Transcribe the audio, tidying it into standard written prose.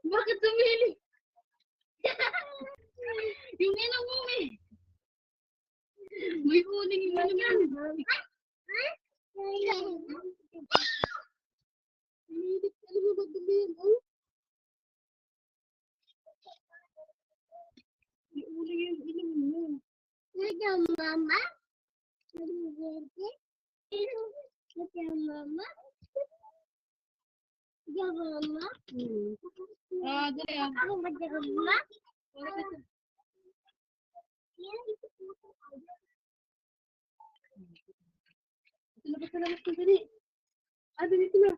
Bakit tumili? Yung ilang mo eh. May uling yung ilang mo. Alam mo ba tumili? May uling yung ilang mo. Mama? Mama? Mama? Ah, dali ah. Ako ba mama? Labas na dali. Ah, dali sila.